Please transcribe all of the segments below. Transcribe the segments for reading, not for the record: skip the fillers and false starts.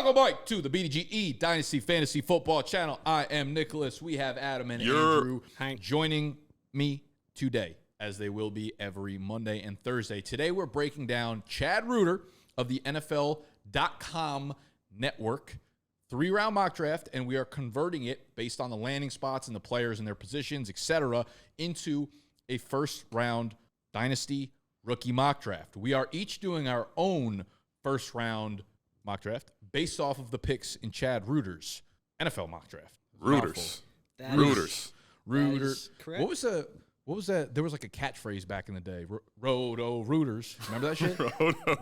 Welcome back to the BDGE Dynasty Fantasy Football Channel. I am Nicholas. We have Adam and Andrew joining me today, as they will be every Monday and Thursday. Today we're breaking down Chad Reuter of the NFL.com network, 3-round mock draft, and we are converting it based on the landing spots and the players and their positions, etc., into a first-round Dynasty rookie mock draft. We are each doing our own first-round mock draft based off of the picks in Chad Reuter's NFL mock draft. Reuters. Reuter. Correct. What was that? There was like a catchphrase back in the day. Roto Reuters. Remember that shit?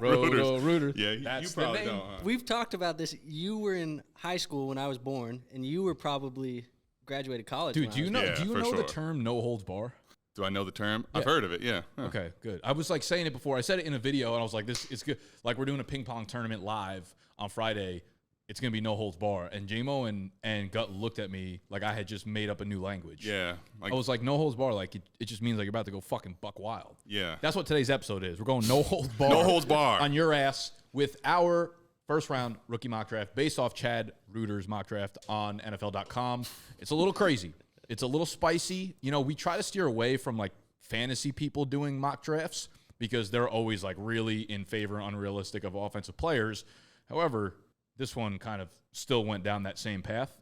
Roto Reuters. Yeah, that's you probably the name. don't. Huh? We've talked about this. You were in high school when I was born, and you were probably graduated college. Dude, do you know? Yeah, do you for know the sure. term "no holds bar"? Do I know the term? I've heard of it, yeah. Huh. Okay, good. I was like saying it before. I said it in a video, and I was like, "This is good." Like we're doing a ping pong tournament live on Friday. It's gonna be no holds bar. And JMO and Gut looked at me like I had just made up a new language. Yeah. I was like, no holds bar. Like it just means like you're about to go fucking buck wild. Yeah. That's what today's episode is. We're going no holds bar. No holds bar. On your ass with our first round rookie mock draft based off Chad Reuter's mock draft on NFL.com. It's a little crazy. It's a little spicy. You know, we try to steer away from like fantasy people doing mock drafts because they're always like really in favor unrealistic of offensive players. However, this one kind of still went down that same path.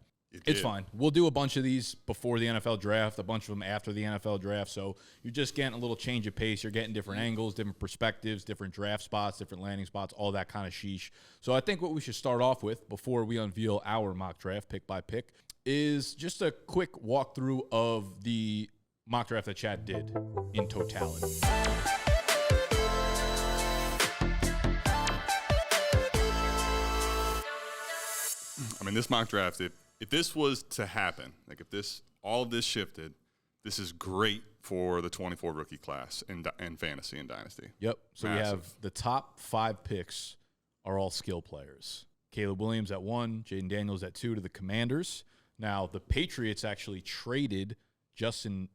It's fine. We'll do a bunch of these before the NFL draft, a bunch of them after the NFL draft. So you're just getting a little change of pace. You're getting different angles, different perspectives, different draft spots, different landing spots, all that kind of sheesh. So I think what we should start off with before we unveil our mock draft pick by pick is just a quick walkthrough of the mock draft that Chad did in totality. I mean, this mock draft, if this was to happen, like if all of this shifted, this is great for the 24 rookie class in fantasy and dynasty. Yep. So Massive. we have the top 5 picks are all skill players. Caleb Williams at 1, Jayden Daniels at 2 to the Commanders. Now, the Patriots actually traded Justin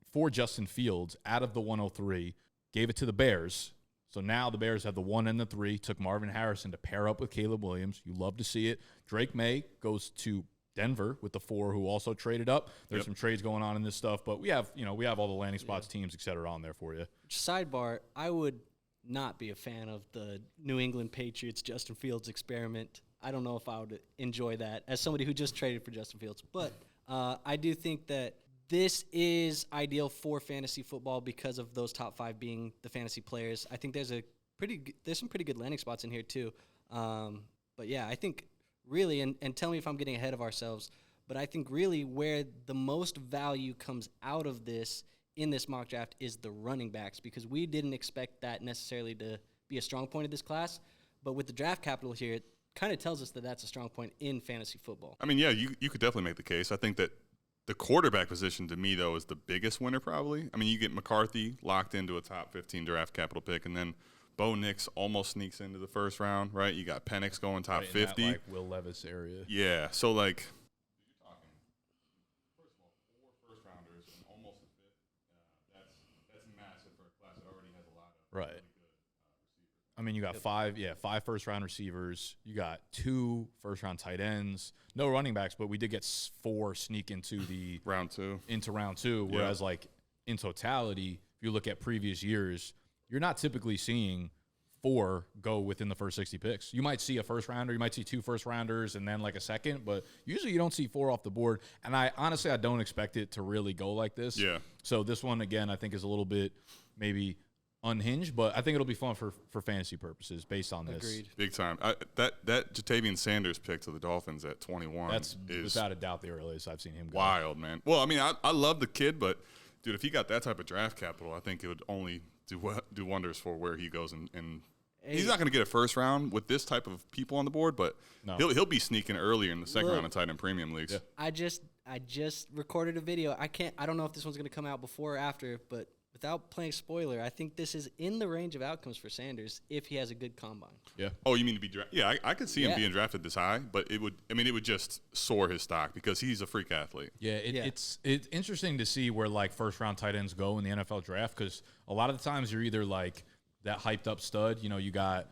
Fields out of the 103, gave it to the Bears. So now the Bears have the 1 and the 3, took Marvin Harrison to pair up with Caleb Williams. You love to see it. Drake Maye goes to Denver with the 4, who also traded up. There's some trades going on in this stuff, but we have all the landing spots, teams, et cetera, on there for you. Sidebar, I would not be a fan of the New England Patriots Justin Fields experiment. I don't know if I would enjoy that as somebody who just traded for Justin Fields. But I do think that this is ideal for fantasy football because of those top 5 being the fantasy players. I think there's some pretty good landing spots in here too. But yeah, I think really, and tell me if I'm getting ahead of ourselves, but I think really where the most value comes out of this in this mock draft is the running backs, because we didn't expect that necessarily to be a strong point of this class. But with the draft capital here, it kind of tells us that that's a strong point in fantasy football. I mean, yeah, you could definitely make the case. I think that the quarterback position, to me, though, is the biggest winner probably. I mean, you get McCarthy locked into a top 15 draft capital pick, and then Bo Nix almost sneaks into the first round, right? You got Penix going top 50. In that, like, Will Levis area. Yeah, so, like, you're talking, first of all, 4 first-rounders and almost a fifth. That's massive for a class that already has a lot of really good receivers. I mean, you got 5 first-round receivers. You got 2 first-round tight ends. No running backs, but we did get 4 sneak into the round 2. Whereas, like, in totality, if you look at previous years, you're not typically seeing 4 go within the first 60 picks. You might see a first-rounder. You might see 2 first-rounders and then, like, a second. But usually you don't see 4 off the board. And I don't expect it to really go like this. Yeah. So this one, again, I think is a little bit maybe – unhinged, but I think it'll be fun for fantasy purposes based on this. Agreed. Big time. That Jatavian Sanders pick to the Dolphins at 21 That's is without a doubt the earliest I've seen him go. Wild, man. Well, I mean, I love the kid, but, dude, if he got that type of draft capital, I think it would only do wonders for where he goes. And he's not going to get a first round with this type of people on the board, but he'll be sneaking earlier in the second round of tight end premium leagues. Yeah. I just recorded a video. I don't know if this one's going to come out before or after, but without playing spoiler, I think this is in the range of outcomes for Sanders if he has a good combine. Yeah. Oh, you mean to be drafted? Yeah, I could see him being drafted this high, but it would just soar his stock because he's a freak athlete. Yeah, it's interesting to see where, like, first-round tight ends go in the NFL draft, because a lot of the times you're either, like, that hyped-up stud. You know, you got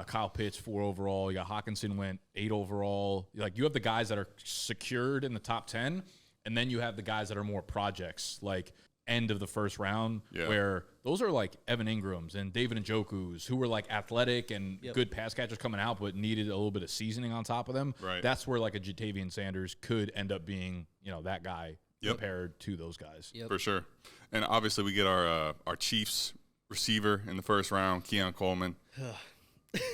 Kyle Pitts 4 overall. You got Hawkinson went 8 overall. Like you have the guys that are secured in the top 10, and then you have the guys that are more projects, like end of the first round, where those are like Evan Ingrams and David Njoku's, who were like athletic and good pass catchers coming out, but needed a little bit of seasoning on top of them. Right. That's where like a Jatavian Sanders could end up being, that guy compared to those guys. For sure. And obviously we get our Chiefs receiver in the first round, Keon Coleman.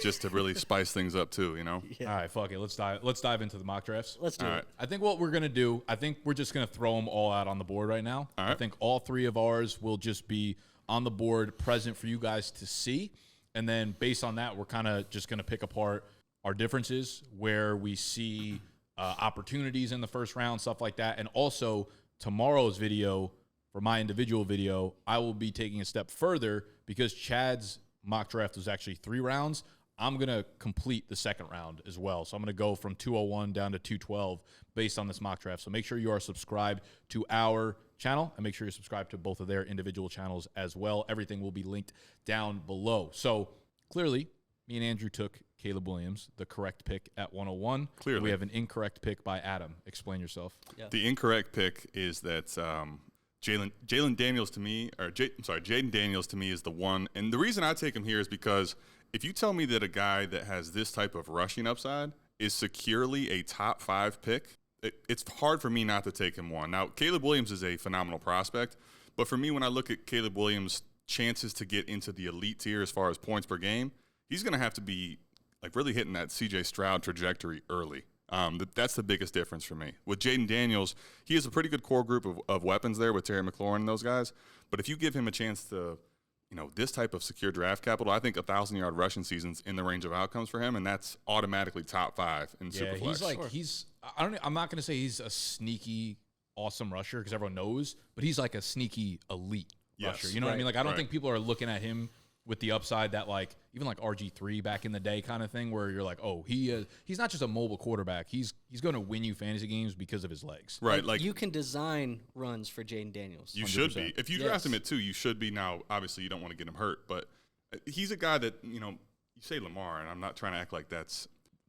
Just to really spice things up too, All right, fuck it. Let's dive into the mock drafts. Let's do it. I think what we're gonna do, we're just gonna throw them all out on the board right now. All right. I think all 3 of ours will just be on the board, present for you guys to see, and then based on that, we're kind of just gonna pick apart our differences, where we see opportunities in the first round, stuff like that, and also tomorrow's video. For my individual video, I will be taking a step further because Chad's mock draft was actually 3 rounds. I'm going to complete the second round as well. So I'm going to go from 201 down to 212 based on this mock draft. So make sure you are subscribed to our channel and make sure you're subscribed to both of their individual channels as well. Everything will be linked down below. So clearly, me and Andrew took Caleb Williams, the correct pick at 101. Clearly. We have an incorrect pick by Adam. Explain yourself. Yeah. The incorrect pick is that Jayden Daniels to me, Jayden Daniels to me is the one. And the reason I take him here is because if you tell me that a guy that has this type of rushing upside is securely a top 5 pick, it's hard for me not to take him one. Now, Caleb Williams is a phenomenal prospect, but for me, when I look at Caleb Williams' chances to get into the elite tier as far as points per game, he's going to have to be like really hitting that C.J. Stroud trajectory early. That's the biggest difference for me. With Jayden Daniels, he has a pretty good core group of weapons there with Terry McLaurin and those guys. But if you give him a chance to, this type of secure draft capital, I think 1,000-yard rushing season's in the range of outcomes for him, and that's automatically top 5 in Superflex. I'm not going to say he's a sneaky, awesome rusher because everyone knows, but he's like a sneaky elite rusher. You know what I mean? Like I don't think people are looking at him with the upside that like even like RG3 back in the day kind of thing where you're like, oh, he's not just a mobile quarterback. He's going to win you fantasy games because of his legs. Right. Like you can design runs for Jayden Daniels. You 100%. Should be. If you draft him at 2, you should be. Now, obviously, you don't want to get him hurt, but he's a guy that, you say Lamar, and I'm not trying to act like that's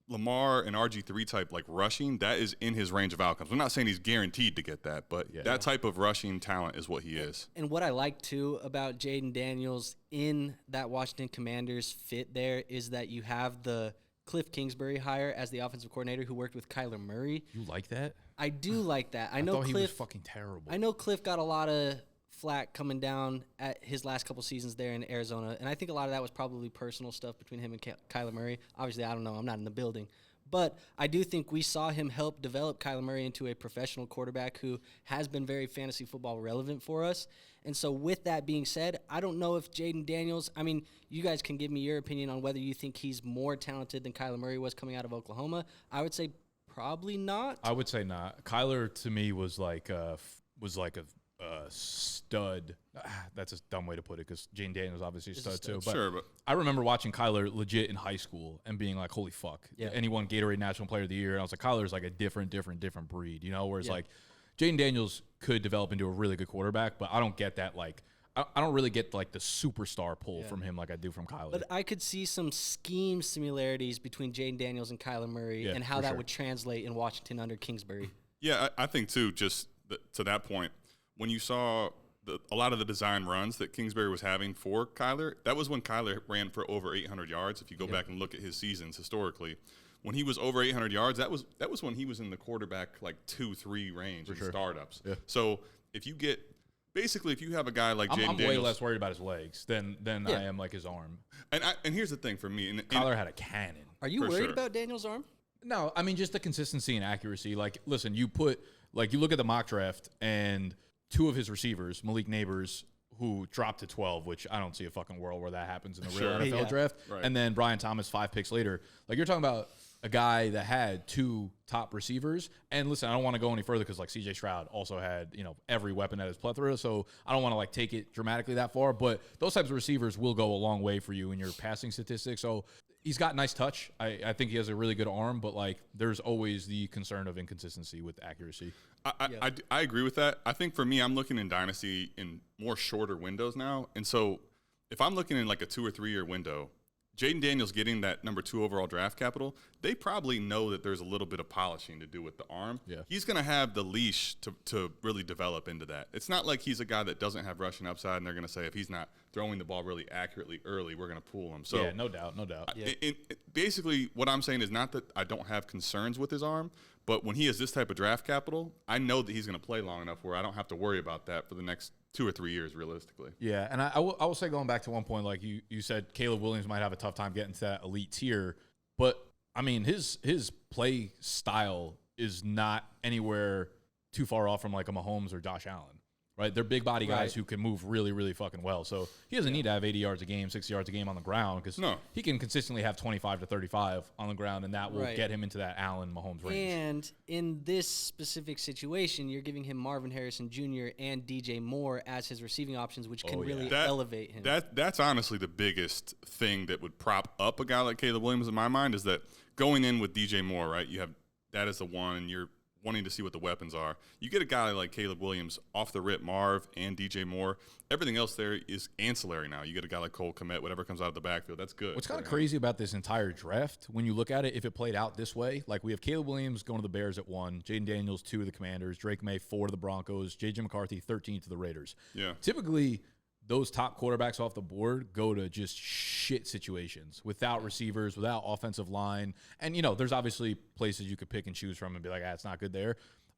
Lamar and RG3 type like rushing, that is in his range of outcomes. I'm not saying he's guaranteed to get that, but that type of rushing talent is what he is. And what I like too about Jayden Daniels in that Washington Commanders fit there is that you have the Cliff Kingsbury hire as the offensive coordinator who worked with Kyler Murray. You like that? I do like that. I thought he was fucking terrible. I know Cliff got a lot of flack coming down at his last couple seasons there in Arizona, and I think a lot of that was probably personal stuff between him and Kyler Murray. Obviously, I don't know. I'm not in the building. But I do think we saw him help develop Kyler Murray into a professional quarterback who has been very fantasy football relevant for us. And so with that being said, I don't know if Jayden Daniels, you guys can give me your opinion on whether you think he's more talented than Kyler Murray was coming out of Oklahoma. I would say probably not. I would say not. Kyler to me was like a stud. That's a dumb way to put it because Jayden Daniels obviously a stud too. But I remember watching Kyler legit in high school and being like, holy fuck. Yeah. And he won Gatorade National Player of the Year. And I was like, Kyler's like a different breed, Whereas like Jayden Daniels could develop into a really good quarterback, but I don't get that like I don't really get like the superstar pull from him like I do from Kyler. But I could see some scheme similarities between Jayden Daniels and Kyler Murray and how that would translate in Washington under Kingsbury. Yeah, I think too, just to that point, when you saw a lot of the design runs that Kingsbury was having for Kyler, that was when Kyler ran for over 800 yards. If you go back and look at his seasons historically, when he was over 800 yards, that was when he was in the quarterback like 2-3 range in startups. Yeah. So if you have a guy like Jayden Daniels, I'm way less worried about his legs than I am like his arm. And here's the thing for me, Kyler had a cannon. Are you worried about Daniels' arm? No, just the consistency and accuracy. Like, listen, you look at the mock draft and 2 of his receivers, Malik Nabers, who dropped to 12, which I don't see a fucking world where that happens in the real NFL draft. Right. And then Brian Thomas 5 picks later. Like, you're talking about a guy that had 2 top receivers. And listen, I don't want to go any further because like C.J. Stroud also had, every weapon at his plethora. So I don't want to like take it dramatically that far. But those types of receivers will go a long way for you in your passing statistics. So he's got nice touch. I think he has a really good arm, but like there's always the concern of inconsistency with accuracy. I agree with that. I think for me, I'm looking in Dynasty in more shorter windows now. And so if I'm looking in like a 2 or 3 year window, Jayden Daniels getting that number 2 overall draft capital, they probably know that there's a little bit of polishing to do with the arm. Yeah. He's going to have the leash to really develop into that. It's not like he's a guy that doesn't have rushing upside, and they're going to say if he's not throwing the ball really accurately early, we're going to pull him. So yeah, no doubt. basically, what I'm saying is not that I don't have concerns with his arm, but when he has this type of draft capital, I know that he's going to play long enough where I don't have to worry about that for the next 2 or 3 years, realistically. Yeah, and I will say, going back to one point, like you said, Caleb Williams might have a tough time getting to that elite tier, but I mean his play style is not anywhere too far off from like a Mahomes or Josh Allen, right? They're big body guys who can move really, really fucking well. So he doesn't need to have 80 yards a game, 60 yards a game on the ground because he can consistently have 25 to 35 on the ground, and that will get him into that Allen Mahomes range. And in this specific situation, you're giving him Marvin Harrison Jr. and DJ Moore as his receiving options, which can really elevate him. That's honestly the biggest thing that would prop up a guy like Caleb Williams in my mind is that going in with DJ Moore, right? You have that as the one, and you're wanting to see what the weapons are. You get a guy like Caleb Williams off the rip, Marv and DJ Moore. Everything else there is ancillary now. You get a guy like Cole Kmet, whatever comes out of the backfield, that's good. What's kind of crazy about this entire draft, when you look at it, if it played out this way, like we have Caleb Williams going to the Bears at 1, Jayden Daniels 2 to the Commanders, Drake Maye 4 to the Broncos, J.J. McCarthy 13 to the Raiders. Yeah. Typically, those top quarterbacks off the board go to just shit situations without receivers, without offensive line. And, you know, there's obviously places you could pick and choose from and be like, it's not good there.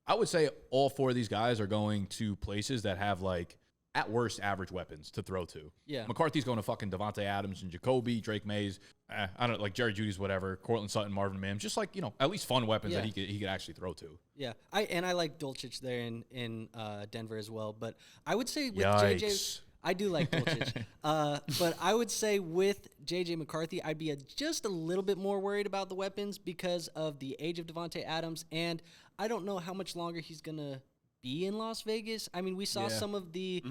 I would say all 4 of these guys are going to places that have, like, at worst, average weapons to throw to. Yeah. McCarthy's going to fucking Devontae Adams and Jacoby, Drake Mays, I don't know, like Jerry Jeudy's, whatever, Cortland Sutton, Marvin Mims, just like, you know, at least fun weapons that he could actually throw to. Yeah, I like Dulcich there in Denver as well, but I would say with JJ, I do like Dulcich, but I would say with JJ McCarthy, I'd be just a little bit more worried about the weapons because of the age of Devontae Adams, and I don't know how much longer he's gonna be in Las Vegas. I mean, we saw some of the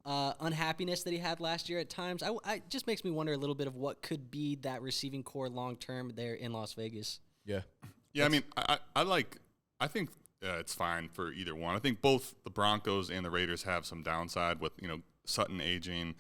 unhappiness that he had last year at times. It just makes me wonder a little bit of what could be that receiving core long term there in Las Vegas. Yeah. Yeah, I mean, I think it's fine for either one. I think both the Broncos and the Raiders have some downside with, you know, Sutton aging,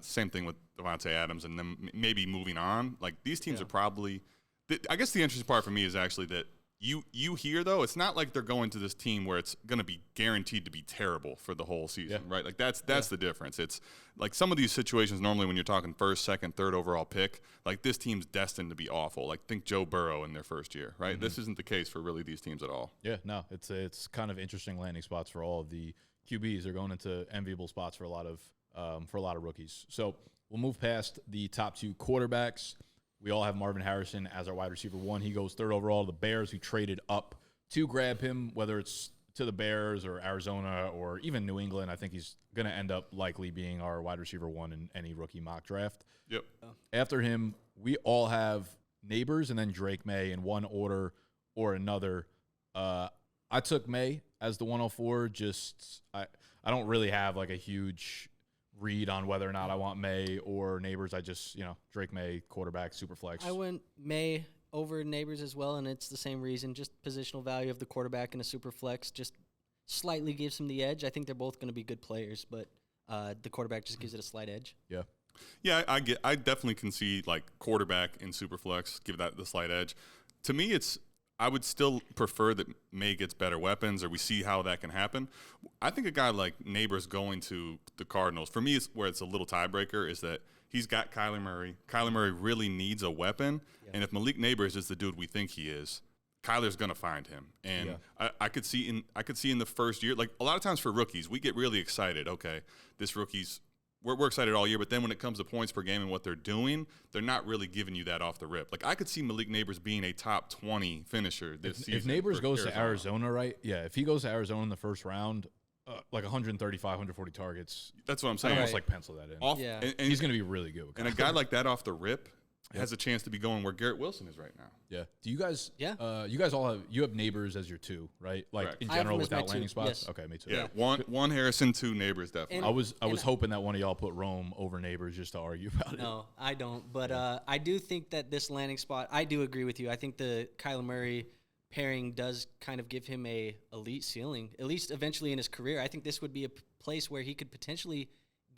same thing with Devontae Adams, and then maybe moving on. Like, these teams are probably – I guess the interesting part for me is actually that you hear, though, it's not like they're going to this team where it's going to be guaranteed to be terrible for the whole season, right? Like, that's the difference. It's like some of these situations normally when you're talking first, second, third overall pick, like this team's destined to be awful. Like, think Joe Burrow in their first year, right? Mm-hmm. This isn't the case for really these teams at all. Yeah, no, it's kind of interesting landing spots for all of the QBs. They're going into enviable spots for a lot of rookies. So we'll move past the top 2 quarterbacks. We all have Marvin Harrison as our wide receiver 1. He goes 3rd overall to the Bears, who traded up to grab him, whether it's to the Bears or Arizona or even New England. I think he's going to end up likely being our wide receiver 1 in any rookie mock draft. Yep. After him, we all have Nabers and then Drake Maye in one order or another. I took Maye as the 104. I don't really have like a huge read on whether or not I want Maye or Nabers. I just, you know, Drake Maye, quarterback, super flex. I went Maye over Nabers as well, and it's the same reason. Just positional value of the quarterback in a super flex just slightly gives him the edge. I think they're both going to be good players, but the quarterback just gives it a slight edge. Yeah. Yeah, I definitely can see like quarterback in super flex, give that the slight edge. To me, I would still prefer that Maye gets better weapons, or we see how that can happen. I think a guy like Nabers going to the Cardinals, for me, is where it's a little tiebreaker, is that he's got Kyler Murray. Kyler Murray really needs a weapon, and if Malik Nabers is the dude we think he is, Kyler's going to find him. And I could see in the first year, like a lot of times for rookies, we get really excited. Okay, this rookie's we're excited all year, but then when it comes to points per game and what they're doing, they're not really giving you that off the rip. Like, I could see Malik Nabers being a top 20 finisher this season. If Nabers goes to Arizona, right? Yeah, if he goes to Arizona in the first round, like 135, 140 targets. That's what I'm saying. I almost like pencil that in. And he's going to be really good. And a guy like that off the rip has a chance to be going where Garrett Wilson is right now. Yeah. Do you guys? Yeah. You guys all have Nabers as your 2, right? Like Correct. in general without landing 2. spots. Yes. Okay, me too. Yeah. One Harrison, 2 Nabers, definitely. And I was hoping that one of y'all put Rome over Nabers just to argue about it. No, I don't. But I do think that this landing spot, I do agree with you. I think the Kyler Murray pairing does kind of give him a elite ceiling, at least eventually in his career. I think this would be a place where he could potentially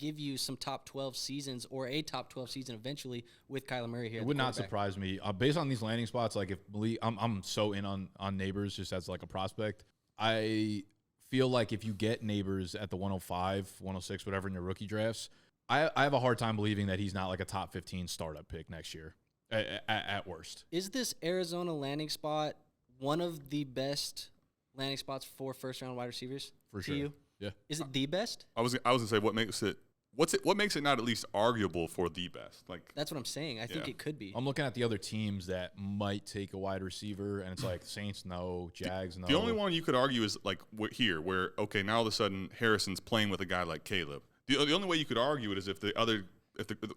give you some top 12 seasons or a top 12 season eventually with Kyler Murray here. It would not surprise me. Based on these landing spots, like if Malik, I'm so in on Nabers just as like a prospect. I feel like if you get Nabers at the 105, 106, whatever in your rookie drafts, I have a hard time believing that he's not like a top 15 startup pick next year at worst. Is this Arizona landing spot one of the best landing spots for first-round wide receivers? For to sure. you? Yeah. Is it the best? I was gonna say what makes it not at least arguable for the best? Like That's what I'm saying. I think it could be. I'm looking at the other teams that might take a wide receiver, and it's like Saints no, Jags no. the only one you could argue is like where okay, now all of a sudden Harrison's playing with a guy like Caleb. The only way you could argue it is if the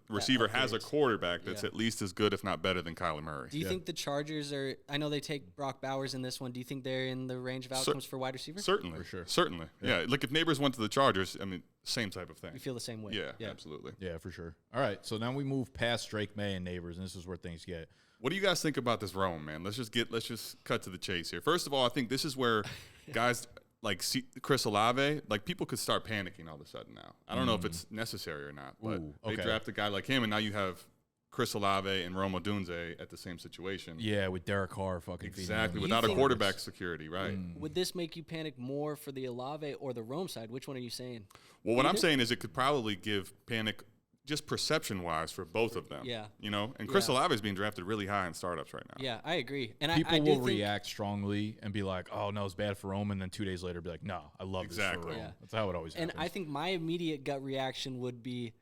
receiver has a quarterback that's at least as good, if not better, than Kyler Murray. Do you think the Chargers are – I know they take Brock Bowers in this one. Do you think they're in the range of outcomes for wide receiver? Certainly. For sure. Certainly. Yeah. Like if Nabers went to the Chargers, I mean, same type of thing. You feel the same way? Yeah, absolutely. Yeah, for sure. All right, so now we move past Drake Maye and Nabers, and this is where things get. What do you guys think about this Rome, man? Let's just cut to the chase here. First of all, I think this is where guys – like Chris Olave, like people could start panicking all of a sudden now. I don't know if it's necessary or not, but they draft a guy like him, and now you have Chris Olave and Rome Odunze at the same situation. Yeah, with Derek Carr fucking exactly without a quarterback security, right? Would this make you panic more for the Olave or the Rome side? Which one are you saying? Well, what I'm saying is it could probably give panic just perception-wise for both of them. Yeah. You know? And Chris Olave is being drafted really high in startups right now. Yeah, I agree. And people I will think react strongly and be like, oh, no, it's bad for Rome, and then 2 days later be like, no, I love this for Rome. Yeah. That's how it always happens. And I think my immediate gut reaction would be,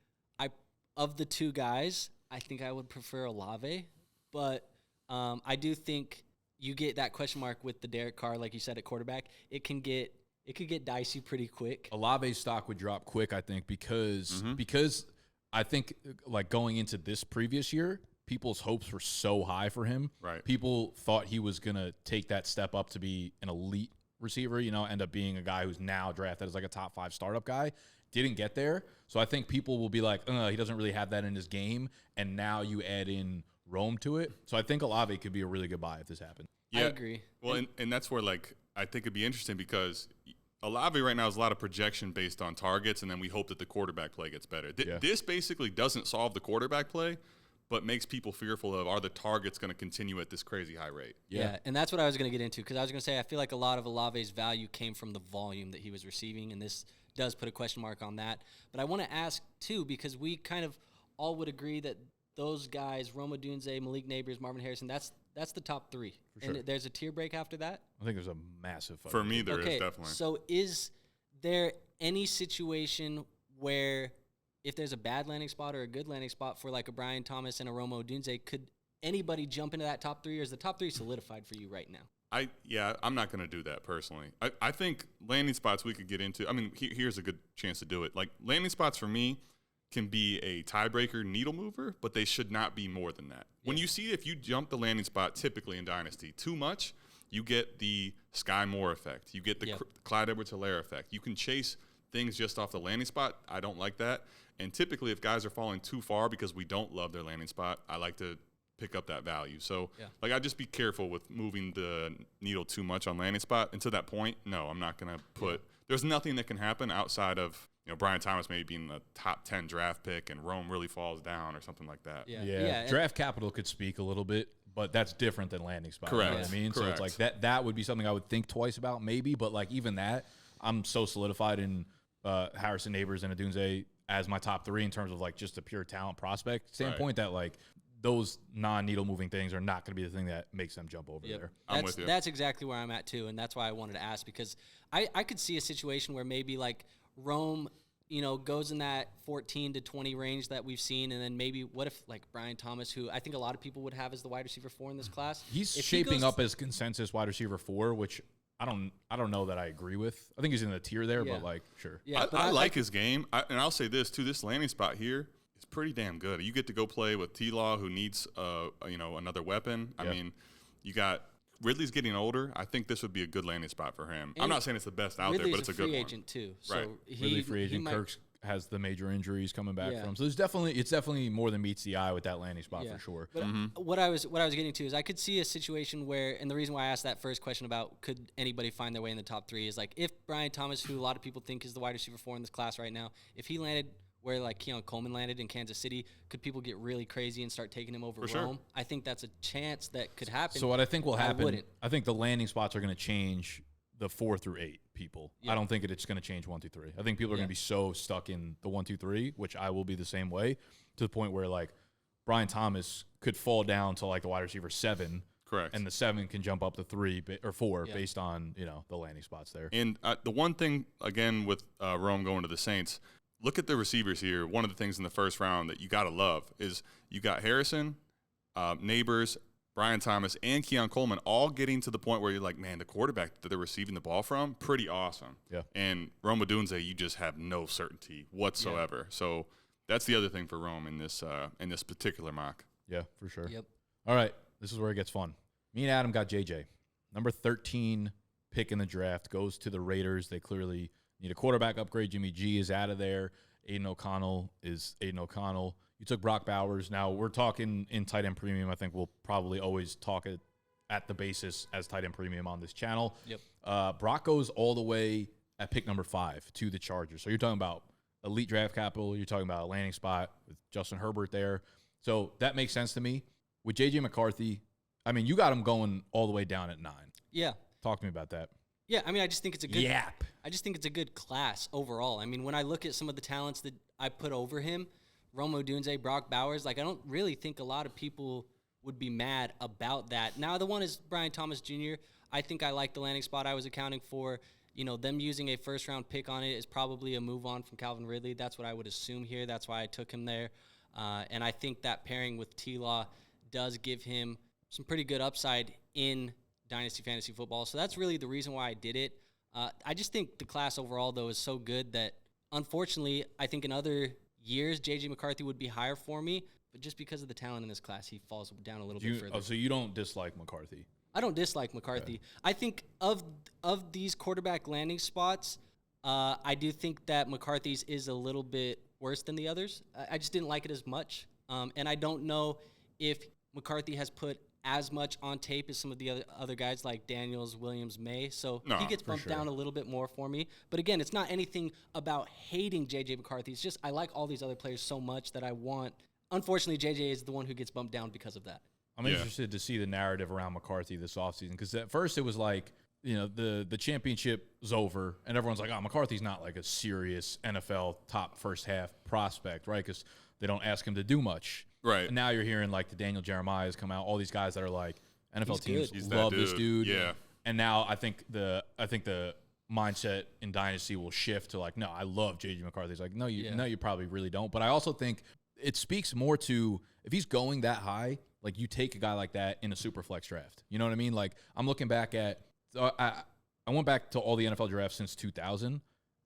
of the two guys, I think I would prefer Olave. But I do think you get that question mark with the Derek Carr, like you said, at quarterback. It could get dicey pretty quick. Olave's stock would drop quick, I think, because I think like going into this previous year, people's hopes were so high for him. Right. People thought he was going to take that step up to be an elite receiver, end up being a guy who's now drafted as like a top 5 startup guy. Didn't get there. So I think people will be like, he doesn't really have that in his game. And now you add in Rome to it. So I think Olave could be a really good buy if this happens. Yeah. I agree. Well, and that's where like I think it'd be interesting because Olave right now is a lot of projection based on targets, and then we hope that the quarterback play gets better. This basically doesn't solve the quarterback play, but makes people fearful of, are the targets going to continue at this crazy high rate? Yeah, and that's what I was going to get into, because I was going to say I feel like a lot of Olave's value came from the volume that he was receiving, and this does put a question mark on that. But I want to ask, too, because we kind of all would agree that those guys, Rome Odunze, Malik Nabers, Marvin Harrison, that's the top 3. Sure. And there's a tier break after that? I think there's a massive fight. For me, there is definitely. So is there any situation where if there's a bad landing spot or a good landing spot for like a Brian Thomas and a Rome Odunze, could anybody jump into that top 3, or is the top 3 solidified for you right now? I'm not going to do that personally. I think landing spots we could get into. I mean, here's a good chance to do it. Like landing spots for me can be a tiebreaker needle mover, but they should not be more than that. When you see if you jump the landing spot typically in Dynasty too much, you get the Sky Moore effect. You get the Clyde Edwards-Helaire effect. You can chase things just off the landing spot. I don't like that. And typically if guys are falling too far because we don't love their landing spot, I like to pick up that value. So, like, I'd just be careful with moving the needle too much on landing spot. And to that point, no, I'm not going to put – there's nothing that can happen outside of, Brian Thomas maybe being the top 10 draft pick and Rome really falls down or something like that. Yeah. Draft capital could speak a little bit, but that's different than landing spot. Correct. You know what I mean? Correct. So it's like that would be something I would think twice about maybe, but like even that, I'm so solidified in Harrison, Nabers, and Odunze as my top 3 in terms of like just a pure talent prospect standpoint that like those non-needle moving things are not going to be the thing that makes them jump over there. I'm with you. That's exactly where I'm at too, and that's why I wanted to ask, because I could see a situation where maybe like Rome, goes in that 14 to 20 range that we've seen, and then maybe what if like Brian Thomas, who I think a lot of people would have as the wide receiver 4 in this class, he's shaping up as consensus wide receiver 4, which I don't know that I agree with. I think he's in the tier there, but like sure. Yeah, I like his game, and I'll say this too: this landing spot here is pretty damn good. You get to go play with T-Law, who needs another weapon. I mean, you got. Ridley's getting older. I think this would be a good landing spot for him. I'm not saying it's the best out there, but it's a good one. Ridley's a free agent too. So right. Ridley free agent. Kirk's has the major injuries coming back from. So it's definitely more than meets the eye with that landing spot for sure. But what I was getting to is I could see a situation where, and the reason why I asked that first question about could anybody find their way in the top 3 is like if Brian Thomas, who a lot of people think is the wide receiver 4 in this class right now, if he landed where like Keon Coleman landed in Kansas City, could people get really crazy and start taking him over Rome? Sure. I think that's a chance that could happen. So what I think will happen, wouldn't. I think the landing spots are going to change the 4 through 8 people. Yeah. I don't think it's going to change 1 through 3. I think people are going to be so stuck in the 1, 2, 3, which I will be the same way, to the point where like Brian Thomas could fall down to like the wide receiver 7. Correct. And the 7 can jump up to 3 or 4 Yeah. based on, the landing spots there. And the one thing, again, with Rome going to the Saints, look at the receivers here. One of the things in the first round that you got to love is you got Harrison, Nabers, Brian Thomas, and Keon Coleman all getting to the point where you're like, man, the quarterback that they're receiving the ball from, pretty awesome. Yeah. And Rome Odunze, you just have no certainty whatsoever. Yeah. So that's the other thing for Rome in this particular mock. Yeah, for sure. Yep. All right, this is where it gets fun. Me and Adam got JJ. Number 13 pick in the draft goes to the Raiders. They clearly need a quarterback upgrade. Jimmy G is out of there. Aiden O'Connell is Aiden O'Connell. You took Brock Bowers. Now, we're talking in tight end premium. I think we'll probably always talk it at the basis as tight end premium on this channel. Yep. Brock goes all the way at pick number 5 to the Chargers. So you're talking about elite draft capital. You're talking about a landing spot with Justin Herbert there. So that makes sense to me. With J.J. McCarthy, I mean, you got him going all the way down at 9. Yeah. Talk to me about that. Yeah, I mean, I just think it's a good Yap. I just think it's a good class overall. I mean, when I look at some of the talents that I put over him, Rome Odunze, Brock Bowers, like I don't really think a lot of people would be mad about that. Now, the one is Brian Thomas Jr. I think I like the landing spot I was accounting for. Them using a first-round pick on it is probably a move on from Calvin Ridley. That's what I would assume here. That's why I took him there. And I think that pairing with T-Law does give him some pretty good upside in Dynasty Fantasy Football. So that's really the reason why I did it. I just think the class overall, though, is so good that, unfortunately, I think in other years, J.J. McCarthy would be higher for me. But just because of the talent in this class, he falls down a little bit further. Oh, so you don't dislike McCarthy? I don't dislike McCarthy. Okay. I think of these quarterback landing spots, I do think that McCarthy's is a little bit worse than the others. I just didn't like it as much. And I don't know if McCarthy has put as much on tape as some of the other guys like Daniels, Williams, Maye. So he gets bumped down a little bit more for me. But again, it's not anything about hating J.J. McCarthy. It's just I like all these other players so much that I want. Unfortunately, J.J. is the one who gets bumped down because of that. I'm interested to see the narrative around McCarthy this offseason because at first it was like, the championship is over and everyone's like, oh, McCarthy's not like a serious NFL top first half prospect, right? Because they don't ask him to do much. Right. And now you're hearing like the Daniel Jeremiah's come out, all these guys that are like NFL teams love this dude. Yeah. And now I think the mindset in Dynasty will shift to like, no, I love JJ McCarthy. It's like, no, you probably really don't. But I also think it speaks more to if he's going that high, like you take a guy like that in a super flex draft. You know what I mean? Like I'm looking back at I went back to all the NFL drafts since 2000,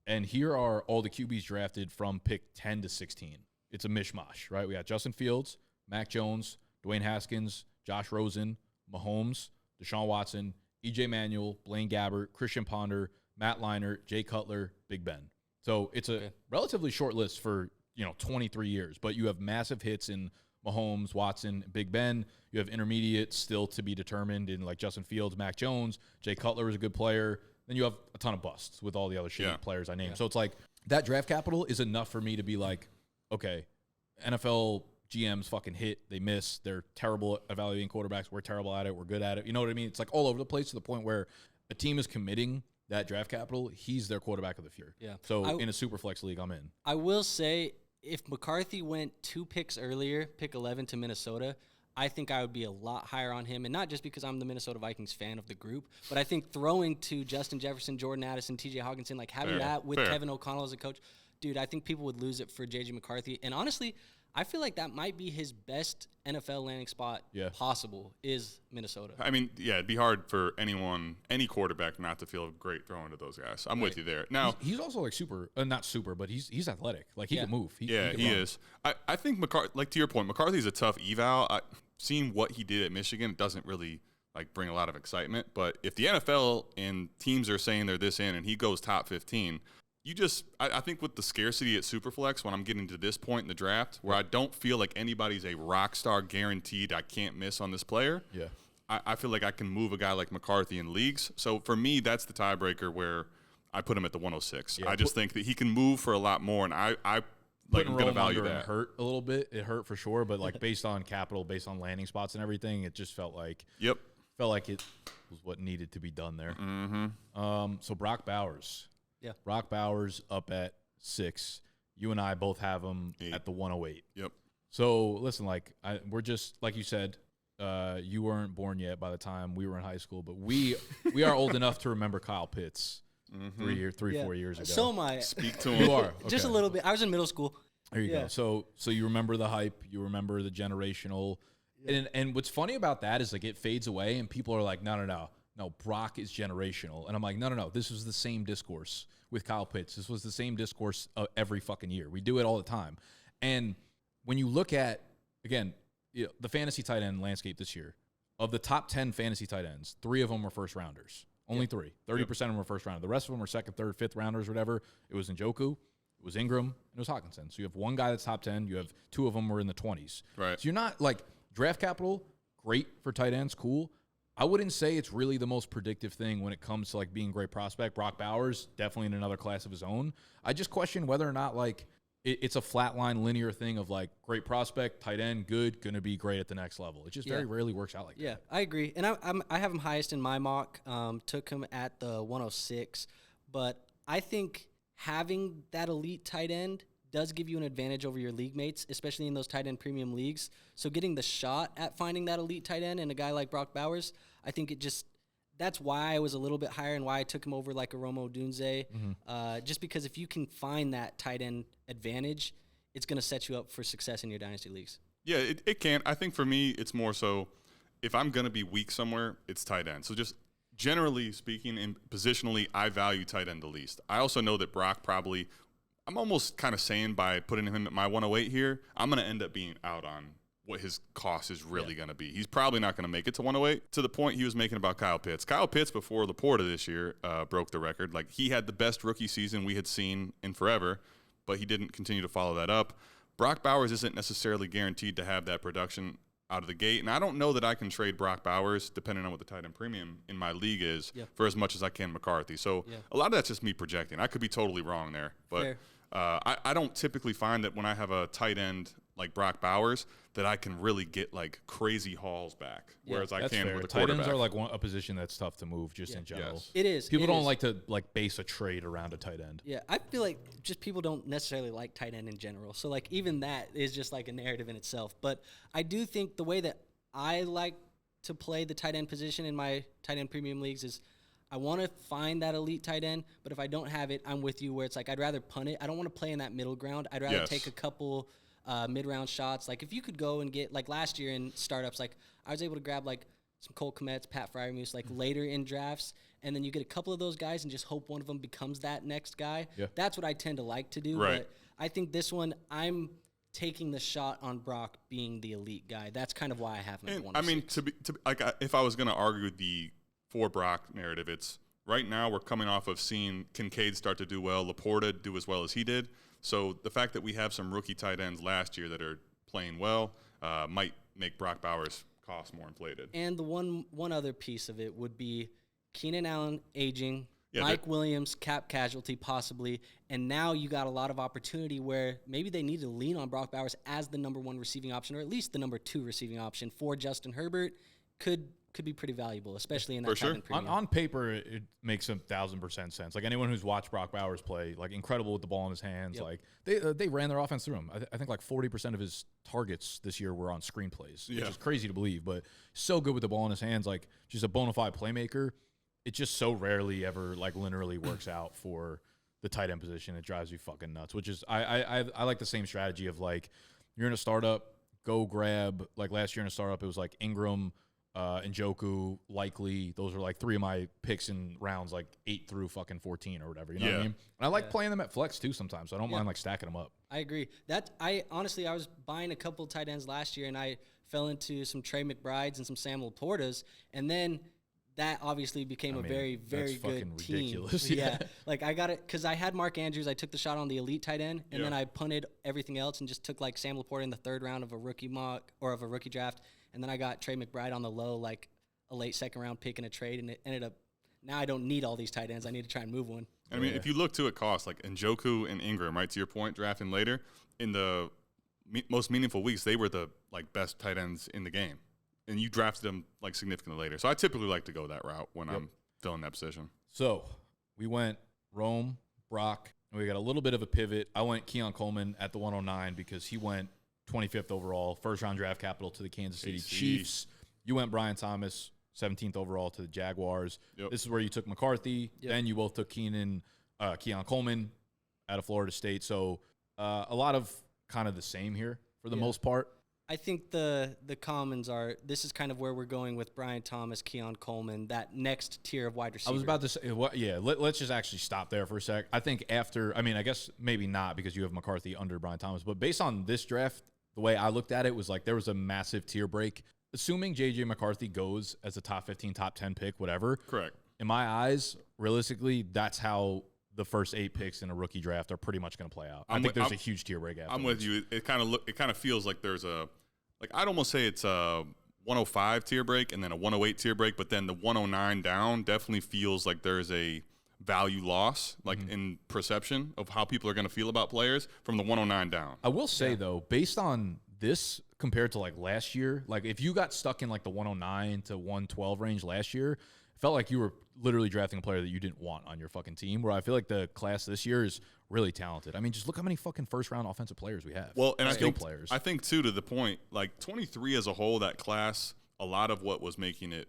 and here are all the QBs drafted from pick 10 to 16. It's a mishmash, right? We got Justin Fields, Mac Jones, Dwayne Haskins, Josh Rosen, Mahomes, Deshaun Watson, E.J. Manuel, Blaine Gabbert, Christian Ponder, Matt Leinart, Jay Cutler, Big Ben. So it's a relatively short list for 23 years, but you have massive hits in Mahomes, Watson, Big Ben. You have intermediate still to be determined in like Justin Fields, Mac Jones. Jay Cutler is a good player. Then you have a ton of busts with all the other shitty players I named. So it's like that draft capital is enough for me to be like, okay, NFL GMs fucking hit, they miss. They're terrible at evaluating quarterbacks. We're terrible at it. We're good at it. You know what I mean? It's like all over the place to the point where a team is committing that draft capital. He's their quarterback of the future. Yeah. So in a super flex league, I'm in. I will say, if McCarthy went 2 picks earlier, pick 11 to Minnesota, I think I would be a lot higher on him. And not just because I'm the Minnesota Vikings fan of the group, but I think throwing to Justin Jefferson, Jordan Addison, TJ Hawkinson, like having that with Kevin O'Connell as a coach, dude, I think people would lose it for J.J. McCarthy. And honestly, I feel like that might be his best NFL landing spot possible is Minnesota. I mean, it'd be hard for any quarterback not to feel great throwing to those guys. I'm with you there. Now he's also like super, not super, but he's athletic. Like he can move. He is. I think McCarthy, like to your point, McCarthy's a tough eval. Seeing what he did at Michigan, it doesn't really like bring a lot of excitement. But if the NFL and teams are saying they're this in and he goes top 15, I think with the scarcity at Superflex, when I'm getting to this point in the draft where I don't feel like anybody's a rock star guaranteed I can't miss on this player, I feel like I can move a guy like McCarthy in leagues. So for me, that's the tiebreaker where I put him at the 106. I just think that he can move for a lot more, and I putting I'm gonna Rome value under that. hurt a little bit. It hurt for sure, but like based on capital, based on landing spots and everything, it just felt like Yep. it was what needed to be done there. Mm-hmm. So Brock Bowers. Yeah. Brock Bowers up at 6. You and I both have him 8. at the 108. Yep. So listen, like we're just like you said, you weren't born yet by the time we were in high school, but we are old enough to remember Kyle Pitts 4 years ago. So am I. Speak to him. You are Just a okay. little bit. I was in middle school. There you go. So you remember the hype, you remember the generational, and what's funny about that is like it fades away, and people are like, no, Brock is generational, and I'm like, no, this was the same discourse with Kyle Pitts. This was the same discourse every fucking year. We do it all the time, and when you look at again the fantasy tight end landscape this year, of the top 10 fantasy tight ends, 3 of them were first rounders. Only 3. 30% of them were first round. The rest of them were second, third, fifth rounders, or whatever. It was Njoku, it was Ingram, and it was Hawkinson. So you have one guy that's top 10. You have 2 of them were in the 20s. Right. So you're not like draft capital, great for tight ends, cool. I wouldn't say it's really the most predictive thing when it comes to like being a great prospect. Brock Bowers, definitely in another class of his own. I just question whether or not like it's a flatline linear thing of like great prospect, tight end, good, going to be great at the next level. It just very rarely works out like that. Yeah, I agree. And I have him highest in my mock. Took him at the 106. But I think having that elite tight end does give you an advantage over your league mates, especially in those tight end premium leagues. So getting the shot at finding that elite tight end and a guy like Brock Bowers, I think that's why I was a little bit higher and why I took him over like a Romo Odunze. Just because if you can find that tight end advantage, it's going to set you up for success in your dynasty leagues. Yeah, it can. I think for me, it's more so if I'm going to be weak somewhere, it's tight end. So just generally speaking, and positionally, I value tight end the least. I also know that Brock probably, I'm almost kind of saying by putting him at my 108 here, I'm going to end up being out on what his cost is really going to be. He's probably not going to make it to 108 to the point he was making about Kyle Pitts. Kyle Pitts before Laporta this year broke the record. Like he had the best rookie season we had seen in forever, but he didn't continue to follow that up. Brock Bowers isn't necessarily guaranteed to have that production out of the gate, and I don't know that I can trade Brock Bowers, depending on what the tight end premium in my league is, for as much as I can McCarthy. So a lot of that's just me projecting. I could be totally wrong there, but I don't typically find that when I have a tight end like Brock Bowers that I can really get like crazy hauls back, whereas I can with a tight quarterback. ends are like a position that's tough to move just in general. It is. People don't like to like base a trade around a tight end. Yeah, I feel like just people don't necessarily like tight end in general. So like even that is just like a narrative in itself. But I do think the way that I like to play the tight end position in my tight end premium leagues is I want to find that elite tight end, but if I don't have it, I'm with you where it's like I'd rather punt it. I don't want to play in that middle ground. I'd rather take a couple mid-round shots. Like if you could go and get like last year in startups, like I was able to grab like some Cole Kmet's, Pat Freiermuth, like later in drafts, and then you get a couple of those guys and just hope one of them becomes that next guy. Yeah. That's what I tend to like to do. Right. But I think this one, I'm taking the shot on Brock being the elite guy. That's kind of why I have him at 106. I mean, to be like, if I was going to argue the for Brock narrative, it's right now we're coming off of seeing Kincaid start to do well, Laporta do as well as he did. So the fact that we have some rookie tight ends last year that are playing well might make Brock Bowers' cost more inflated. And the one other piece of it would be Keenan Allen aging, Mike Williams, cap casualty possibly, and now you got a lot of opportunity where maybe they need to lean on Brock Bowers as the number 1 receiving option, or at least the number 2 receiving option for Justin Herbert. Could be pretty valuable, especially in that tight end premium. On paper, it makes 1,000% sense. Like anyone who's watched Brock Bowers play, like incredible with the ball in his hands. Like they ran their offense through him. I think like 40% of his targets this year were on screenplays, which is crazy to believe, but so good with the ball in his hands. Like just a bona fide playmaker. It just so rarely ever like linearly works out for the tight end position. It drives me fucking nuts. Which is I like the same strategy of like you're in a startup, go grab like last year in a startup it was like Ingram. Njoku, likely. Those are like 3 of my picks in rounds like 8 through fucking 14 or whatever. You know what I mean? And I like playing them at flex too sometimes. So I don't mind like stacking them up. I agree. I was buying a couple tight ends last year and I fell into some Trey McBrides and some Sam Laportas, and then that obviously became a very, very good team. Ridiculous. Like I got it because I had Mark Andrews. I took the shot on the elite tight end, and then I punted everything else and just took like Sam Laporta in the 3rd round of a rookie mock or of a rookie draft. And then I got Trey McBride on the low, like a late 2nd round pick in a trade, and it ended up. Now I don't need all these tight ends. I need to try and move one. I mean, if you look to it cost, like Njoku and Ingram, right, to your point, drafting later, in the most meaningful weeks, they were the like best tight ends in the game, and you drafted them like significantly later. So I typically like to go that route when I'm filling that position. So we went Rome, Brock, and we got a little bit of a pivot. I went Keon Coleman at the 109 because he went 25th overall, first-round draft capital to the Kansas City Chiefs. You went Brian Thomas, 17th overall to the Jaguars. Yep. This is where you took McCarthy. Yep. Then you both took Keon Coleman out of Florida State. So a lot of kind of the same here for the most part. I think the commons are, this is kind of where we're going with Brian Thomas, Keon Coleman, that next tier of wide receiver. I was about to say, let's just actually stop there for a sec. I think I guess maybe not because you have McCarthy under Brian Thomas, but based on this draft, the way I looked at it was like there was a massive tier break. Assuming J.J. McCarthy goes as a top 15, top 10 pick, whatever. Correct. In my eyes, realistically, that's how the first 8 picks in a rookie draft are pretty much going to play out. I think there's a huge tier break after. I'm with you. It kind of feels like there's I'd almost say it's a 105 tier break and then a 108 tier break, but then the 109 down definitely feels like there's a value loss, like in perception of how people are going to feel about players from the 109 down. I will say though, based on this compared to like last year, like if you got stuck in like the 109 to 112 range last year, it felt like you were literally drafting a player that you didn't want on your fucking team, where I feel like the class this year is really talented. I mean, just look how many fucking first-round offensive players we have. Well, and I think, too, to the point, like 23 as a whole, that class, a lot of what was making it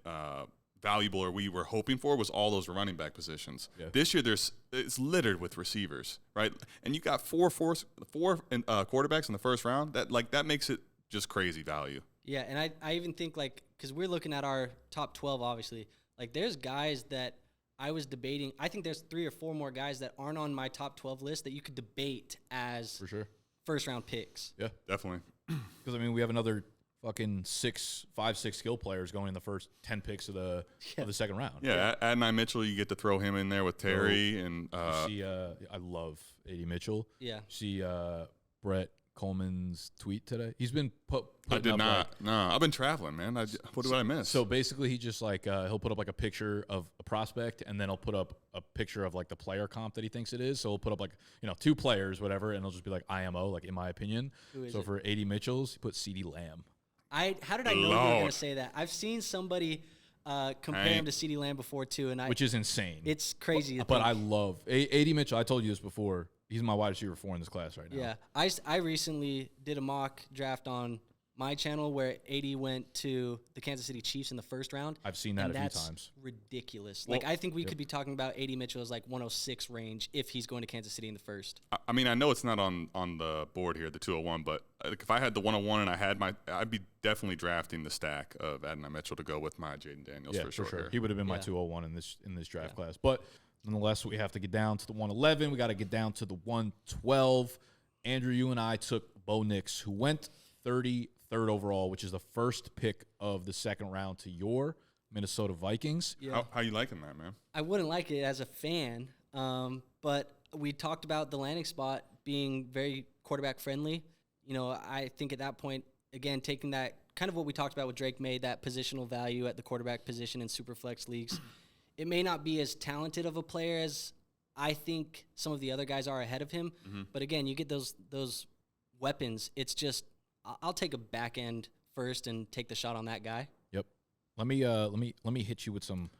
valuable or we were hoping for was all those running back positions. Yeah. This year, it's littered with receivers, right? And you got four quarterbacks in the first round. That makes it just crazy value. Yeah, and I even think, like, because we're looking at our top 12, obviously. Like, there's guys that I was debating. I think there's 3 or 4 more guys that aren't on my top 12 list that you could debate as for sure first-round picks. Yeah, definitely. Because, I mean, we have another fucking 5-6 skill players going in the first 10 picks of the second round. Yeah, Adonai Mitchell, you get to throw him in there with Terry. And see, I love A.D. Mitchell. Yeah. See Brett Coleman's tweet today. He's been I did not. No, I've been traveling, man. What did I miss? So basically, he just like he'll put up like a picture of a prospect, and then he'll put up a picture of like the player comp that he thinks it is. So he'll put up like 2 players, whatever, and he'll just be like IMO, like in my opinion. So for A.D. Mitchell's, he put C.D. Lamb. How did I know you were going to say that? I've seen somebody compare him to C.D. Lamb before too, which is insane. It's crazy. But I love A.D. Mitchell. I told you this before. He's my wide receiver 4 in this class right now. Yeah, I recently did a mock draft on my channel where AD went to the Kansas City Chiefs in the first round. I've seen that a few times. Ridiculous. Well, like, I think we could be talking about AD Mitchell as like 106 range if he's going to Kansas City in the first. I mean, I know it's not on the board here, the 201, but if I had the 101 and I'd be definitely drafting the stack of Adonai Mitchell to go with my Jayden Daniels for sure. He would have been my 201 in this draft class. But nonetheless, we have to get down to the 111. We got to get down to the 112. Andrew, you and I took Bo Nix, who went 33rd overall, which is the first pick of the second round to your Minnesota Vikings. Yeah. How you liking that, man? I wouldn't like it as a fan, but we talked about the landing spot being very quarterback friendly. I think at that point, again, taking that kind of what we talked about with Drake Maye, that positional value at the quarterback position in Superflex leagues. It may not be as talented of a player as I think some of the other guys are ahead of him. Mm-hmm. But again, you get those weapons. It's just I'll take a back end first and take the shot on that guy. Yep. Let me hit you with some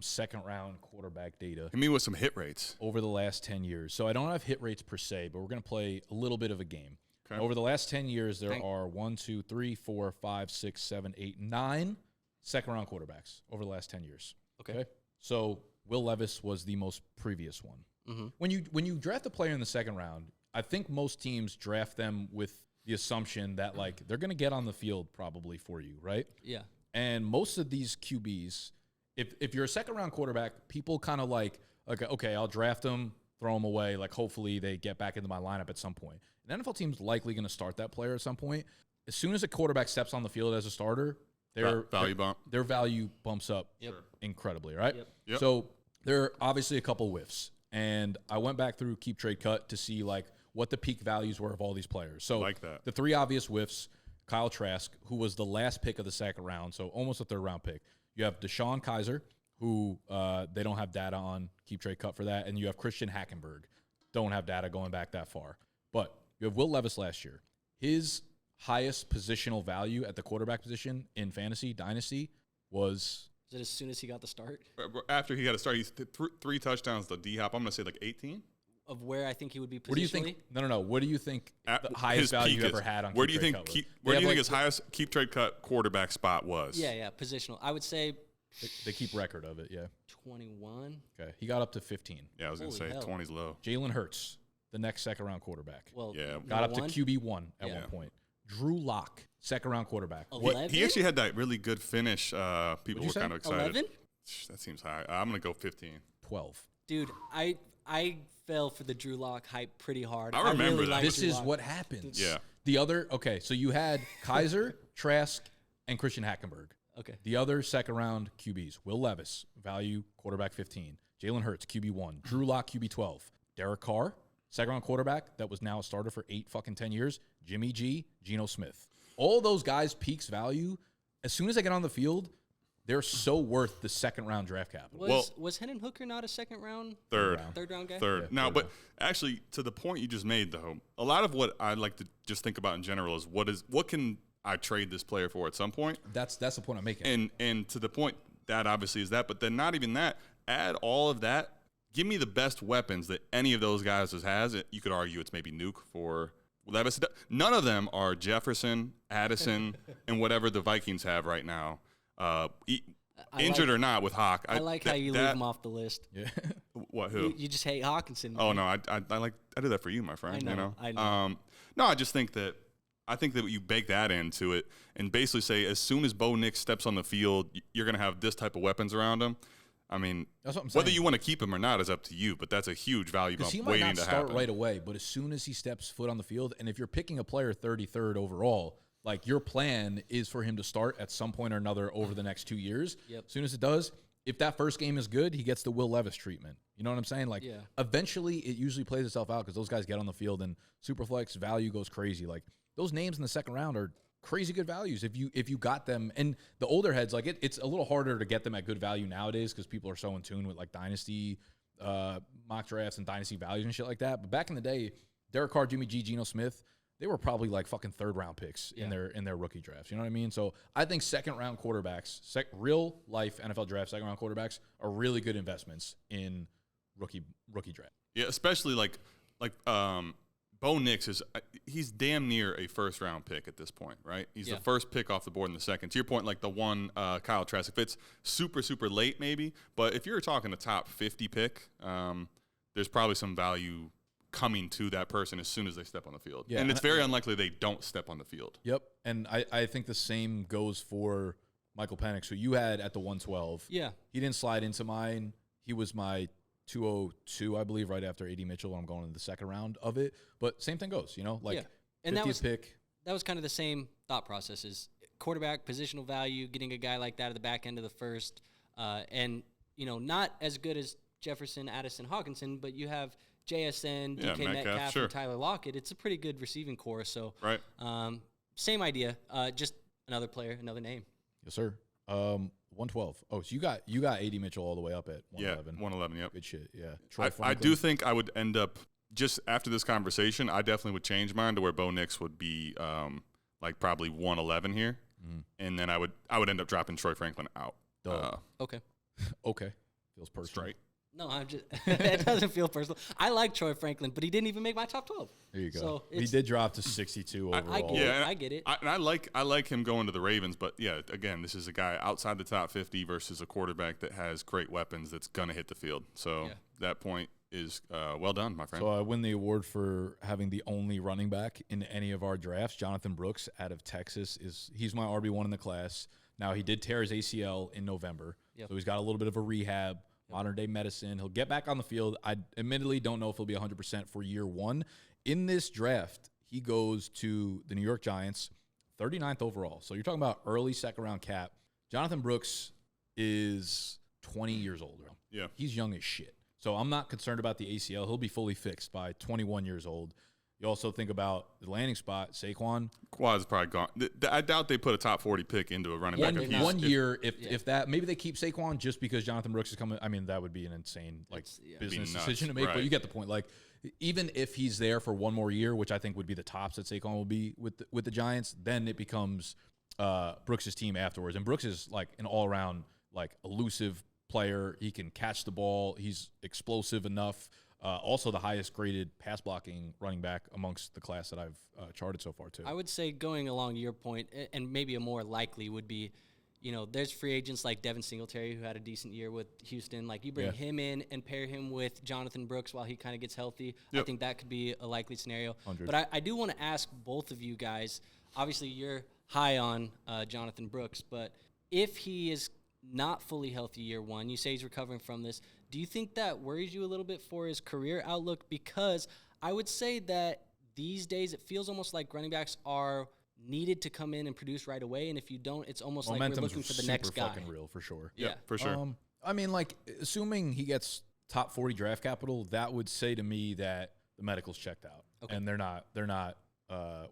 second round quarterback data. Hit me with some hit rates over the last 10 years. So I don't have hit rates per se, but we're gonna play a little bit of a game. Okay. Over the last 10 years, there are 1, 2, 3, 4, 5, 6, 7, 8, 9 second round quarterbacks over the last 10 years. Okay. So Will Levis was the most previous one. Mm-hmm. When you draft a player in the second round, I think most teams draft them with the assumption that like they're going to get on the field probably for you, right? Yeah. And most of these QBs, if you're a second round quarterback, people kind of like okay, I'll draft them, throw them away. Like hopefully they get back into my lineup at some point. An NFL team's likely going to start that player at some point. As soon as a quarterback steps on the field as a starter, their value bumps up incredibly, right? Yep. So there are obviously a couple whiffs, and I went back through Keep Trade Cut to see like what the peak values were of all these players. So like that. The 3 obvious whiffs: Kyle Trask, who was the last pick of the second round, so almost a third round pick. You have Deshaun Kaiser, who they don't have data on Keep Trade Cut for that, and you have Christian Hackenberg. Don't have data going back that far, but You have Will Levis last year. His highest positional value at the quarterback position in fantasy dynasty was. Is it as soon as he got the start? After he got a start, he's 3 touchdowns to D-Hop. I'm going to say like 18. Of where I think he would be positionally? What do you think? No. What do you think the highest value you ever had on where do you Keep think Trade Cut Where do you think his highest keep trade cut quarterback spot was? Yeah, positional. I would say they keep record of it, yeah. 21. Okay. He got up to 15. Yeah, I was going to say 20's low. Jalen Hurts, the next second-round quarterback. Well, yeah. Got up to QB1 at one point. Drew Lock, second-round quarterback. 11? He actually had that really good finish. People were kind of excited. 11? That seems high. I'm going to go 15. 12. Dude, I fell for the Drew Lock hype pretty hard. I remember really that. liked This Drew is Lock. what happens. Yeah. The other, so you had Kaiser, Trask, and Christian Hackenberg. Okay. The other second-round QBs, Will Levis, value, quarterback 15. Jalen Hurts, QB1. Drew Lock, QB12. Derek Carr, second-round quarterback that was now a starter for 10 years. Jimmy G, Geno Smith. All those guys' peaks value, as soon as they get on the field, they're so worth the second-round draft capital. Was Hendon Hooker not a second-round? Third Third-round guy? Third. Yeah, now, third but round. actually, to the point you just made, though, a lot of what I like to just think about in general is what can I trade this player for at some point? That's the point I'm making. And to the point, that obviously is that, but then not even that. Add all of that. Give me the best weapons that any of those guys has. You could argue it's maybe Nuke for Levis. None of them are Jefferson, Addison, and whatever the Vikings have right now. Injured or not with Hawk. I like how you leave him off the list. Yeah. What? Who? You just hate Hawkinson. Oh no, I did that for you, my friend. I know. No, I just think that you bake that into it and basically say as soon as Bo Nix steps on the field, you're going to have this type of weapons around him. I mean, that's what I'm saying. Whether you want to keep him or not is up to you, but that's a huge value bump he might waiting not to start happen. right away, but as soon as he steps foot on the field, and if you're picking a player 33rd overall, like your plan is for him to start at some point or another over the next 2 years. Yep. As soon as it does, if that first game is good, he gets the Will Levis treatment. You know what I'm saying? Like, eventually it usually plays itself out because those guys get on the field and Superflex value goes crazy. Like, those names in the second round are crazy good values if you got them. And the older heads, like it's a little harder to get them at good value nowadays because people are so in tune with like Dynasty mock drafts and Dynasty values and shit like that. But back in the day, Derek Carr, Jimmy G, Geno Smith, they were probably like fucking third round picks in their rookie drafts. You know what I mean? So I think second round quarterbacks, real life NFL draft second round quarterbacks are really good investments in rookie draft. Yeah, especially like Bo Nix he's damn near a first round pick at this point, right? He's the first pick off the board in the second. To your point, like the one Kyle Trask, if it's super, super late maybe, but if you're talking a top 50 pick, there's probably some value coming to that person as soon as they step on the field. Yeah, and it's very unlikely they don't step on the field. Yep, and I think the same goes for Michael Penix, who you had at the 112. Yeah. He didn't slide into mine. He was my 202, I believe, right after A.D. Mitchell. I'm going into the second round of it. But same thing goes, like and 50th pick. That was kind of the same thought process is quarterback, positional value, getting a guy like that at the back end of the first. And, not as good as Jefferson, Addison, Hawkinson, but you have JSN, DK Metcalf, and Tyler Lockett. It's a pretty good receiving core. So, same idea, just another player, another name. Yes, sir. 112. Oh, so you got A.D. Mitchell all the way up at 111. Yeah, 111, yep. Good shit, yeah. I do think I would end up, just after this conversation, I definitely would change mine to where Bo Nix would be like probably 111 here. Mm-hmm. And then I would end up dropping Troy Franklin out. Okay. Okay. Feels personal. Right. No, I'm just it doesn't feel personal. I like Troy Franklin, but he didn't even make my top 12. There you go. So he did drop to 62 overall. I get it. I like him going to the Ravens, but yeah, again, this is a guy outside the top 50 versus a quarterback that has great weapons that's gonna hit the field. So that point is well done, my friend. So I win the award for having the only running back in any of our drafts. Jonathan Brooks out of Texas he's my RB1 in the class. Now he did tear his ACL in November, so he's got a little bit of a rehab. Modern day medicine. He'll get back on the field. I admittedly don't know if he'll be 100% for year one. In this draft, he goes to the New York Giants, 39th overall. So you're talking about early second round cap. Jonathan Brooks is 20 years old. Yeah. He's young as shit. So I'm not concerned about the ACL. He'll be fully fixed by 21 years old. You also think about the landing spot, Saquon. Quad's probably gone. I doubt they put a top 40 pick into a running back. One year, if that, maybe they keep Saquon just because Jonathan Brooks is coming. I mean, that would be an insane business decision to make. Right. But you get the point. Like, even if he's there for one more year, which I think would be the tops that Saquon will be with the Giants, then it becomes Brooks' team afterwards. And Brooks is like an all around like elusive player. He can catch the ball. He's explosive enough. Also the highest graded pass blocking running back amongst the class that I've charted so far too. I would say going along your point, and maybe a more likely would be, there's free agents like Devin Singletary who had a decent year with Houston. Like you bring him in and pair him with Jonathan Brooks while he kind of gets healthy. Yep. I think that could be a likely scenario. 100. But I do want to ask both of you guys, obviously you're high on Jonathan Brooks, but if he is not fully healthy year one, you say he's recovering from this, do you think that worries you a little bit for his career outlook? Because I would say that these days it feels almost like running backs are needed to come in and produce right away, and if you don't, it's almost like we're looking for the next guy. Fucking real for sure. Yeah, for sure. I mean, like, assuming he gets top 40 draft capital, that would say to me that the medical's checked out, and they're not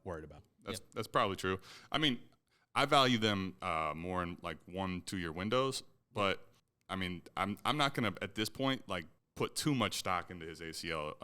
worried about it. That's probably true. I mean, I value them more in like 1-2 year windows, but I mean, I'm not gonna at this point like put too much stock into his ACL.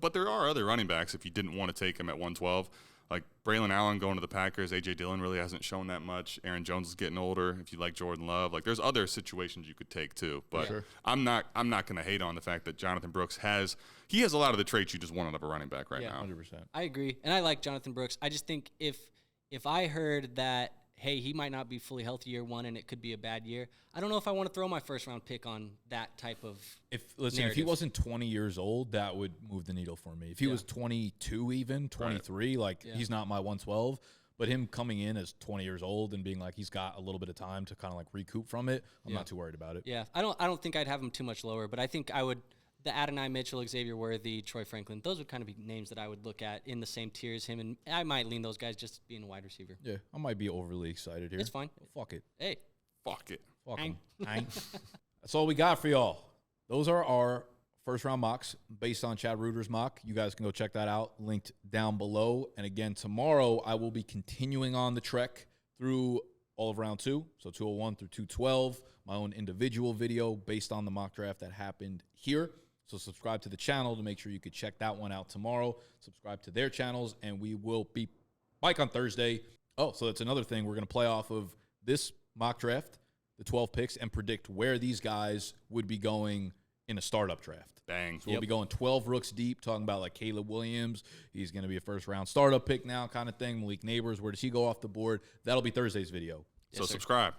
But there are other running backs if you didn't want to take him at 112, like Braylon Allen going to the Packers. AJ Dillon really hasn't shown that much. Aaron Jones is getting older. If you like Jordan Love, like there's other situations you could take too. But I'm not gonna hate on the fact that Jonathan Brooks has a lot of the traits you just want out of a running back right now. 100%. I agree, and I like Jonathan Brooks. I just think if I heard that, hey, he might not be fully healthy year one and it could be a bad year, I don't know if I want to throw my first round pick on that type of narrative. If he wasn't 20 years old, that would move the needle for me. If he was 22 even, 23, he's not my 112. But him coming in as 20 years old and being like he's got a little bit of time to kind of like recoup from it, I'm not too worried about it. Yeah, I don't think I'd have him too much lower, but I think I would – the Adonai Mitchell, Xavier Worthy, Troy Franklin, those would kind of be names that I would look at in the same tier as him, and I might lean those guys just being a wide receiver. Yeah, I might be overly excited here. It's fine. Well, fuck it. Hey. Fuck it. Fuck 'em. That's all we got for y'all. Those are our first-round mocks based on Chad Reuter's mock. You guys can go check that out, linked down below. And again, tomorrow I will be continuing on the trek through all of round 2, so 201 through 212, my own individual video based on the mock draft that happened here. So subscribe to the channel to make sure you could check that one out tomorrow. Subscribe to their channels, and we will be back on Thursday. Oh, so that's another thing. We're going to play off of this mock draft, the 12 picks, and predict where these guys would be going in a startup draft. Bang. So we'll be going 12 rooks deep, talking about like Caleb Williams. He's going to be a first-round startup pick now kind of thing. Malik Nabers, where does he go off the board? That'll be Thursday's video. So subscribe.